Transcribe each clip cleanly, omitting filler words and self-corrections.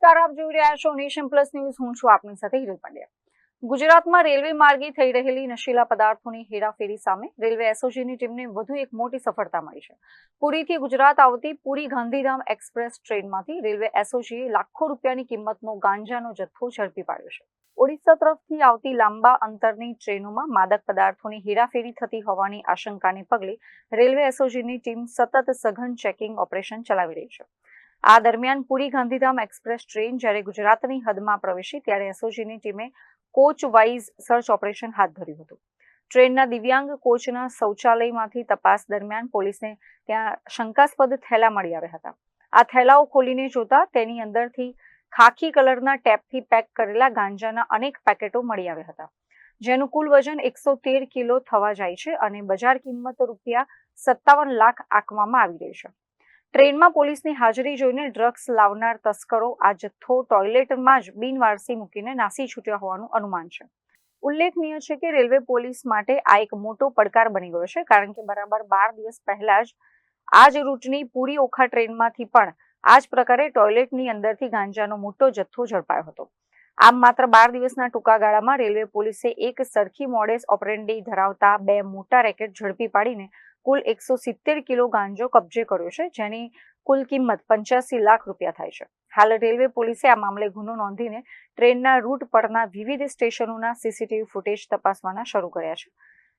નમસ્કાર, આપ જોઈ રહ્યા છો નેશન પ્લસ ન્યૂઝ. હું છું આપની સાથે હિરલ પંડ્યા. ગુજરાતમાં રેલવે માર્ગે થઈ રહેલી નશીલા પદાર્થોની હેરાફેરી સામે રેલવે એસઓજીની ટીમને વધુ એક મોટી સફળતા મળી છે. પુરીથી ગુજરાત આવતી પુરી ગાંધીધામ એક્સપ્રેસ ટ્રેનમાંથી રેલવે એસઓજીએ લાખો રૂપિયાની કિંમતનો ગાંજાનો જથ્થો ઝડપી પાડ્યો છે. ઓડિશા તરફથી આવતી લાંબા અંતરની ટ્રેનોમાં માદક પદાર્થોની હેરાફેરી થતી હોવાની આશંકાને પગલે રેલવે એસઓજીની ટીમ સતત સઘન ચેકિંગ ઓપરેશન ચલાવી રહી છે. આ દરમિયાન પુરી ગાંધીધામ એક્સપ્રેસ ટ્રેન જ્યારે ગુજરાતની હદમાં પ્રવેશી ત્યારે એસઓજીની ટીમે કોચ વાઇઝ સર્ચ ઓપરેશન હાથ ધર્યું હતું. ટ્રેનના દિવ્યાંગ કોચના શૌચાલયમાંથી તપાસ દરમિયાન પોલીસને ત્યાં શંકાસ્પદ થેલા મળી આવ્યા હતા. આ થેલાઓ ખોલીને જોતા તેની અંદરથી ખાખી કલરના ટેપથી પેક કરેલા ગાંજાના અનેક પેકેટો મળી આવ્યા હતા, જેનું કુલ વજન 113 કિલો થવા જાય છે અને બજાર કિંમત ₹57 લાખ આંકવામાં આવી રહી છે. ટ્રેનમાં પોલીસની હાજરી જોઈને ડ્રગ્સ લાવનાર તસ્કરો આ જથ્થો ટોયલેટમાં જ બિનવારસી મૂકીને નાસી છૂટ્યા હોવાનું અનુમાન છે. ઉલ્લેખનીય છે કે રેલવે પોલીસ માટે આ એક મોટો પડકાર બની ગયો છે, કારણ કે બરાબર 12 દિવસ પહેલા જ આ જ રૂટની પુરી ઓખા ટ્રેનમાંથી પણ આ જ પ્રકારે ટોયલેટની અંદરથી ગાંજાનો મોટો જથ્થો ઝડપાયો હતો. આમ માત્ર 12 દિવસના ટૂંકા ગાળામાં રેલવે પોલીસે એક સરખી મોડેસ ઓપરેન્ડી ધરાવતા 2 મોટા રેકેટ ઝડપી પાડીને કુલ 170 કિલો ગાંજો કબજે કર્યો છે, જેની કુલ કિંમત 85 લાખ રૂપિયા થાય છે. હાલ રેલવે પોલીસે આ મામલે ગુનો નોંધીને ટ્રેનના રૂટ પરના વિવિધ સ્ટેશનોના સીસીટીવી ફૂટેજ તપાસવાના શરૂ કર્યા છે.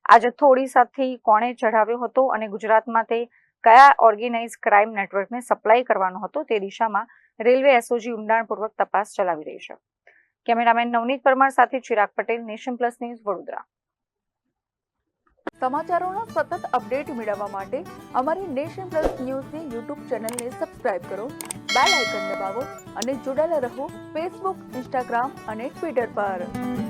આ જથ્થો ઓડિશાથી કોણે ચઢાવ્યો હતો અને ગુજરાતમાં તે કયા ઓર્ગેનાઇઝ ક્રાઇમ નેટવર્કને સપ્લાય કરવાનો હતો તે દિશામાં રેલવે એસઓજી ઊંડાણપૂર્વક તપાસ ચલાવી રહી છે. કેમેરામેન નવનીત પરમાર સાથે Chirag Patel, Nation Plus News, Vadodara. સમાચારોના સતત અપડેટ મેળવવા માટે અમારી નેશન પ્લસ ન્યૂઝની યુટ્યુબ ચેનલને સબસ્ક્રાઇબ કરો, બેલ આઇકન દબાવો અને જોડાયેલા રહો ફેસબુક, ઇન્સ્ટાગ્રામ અને ટ્વિટર પર.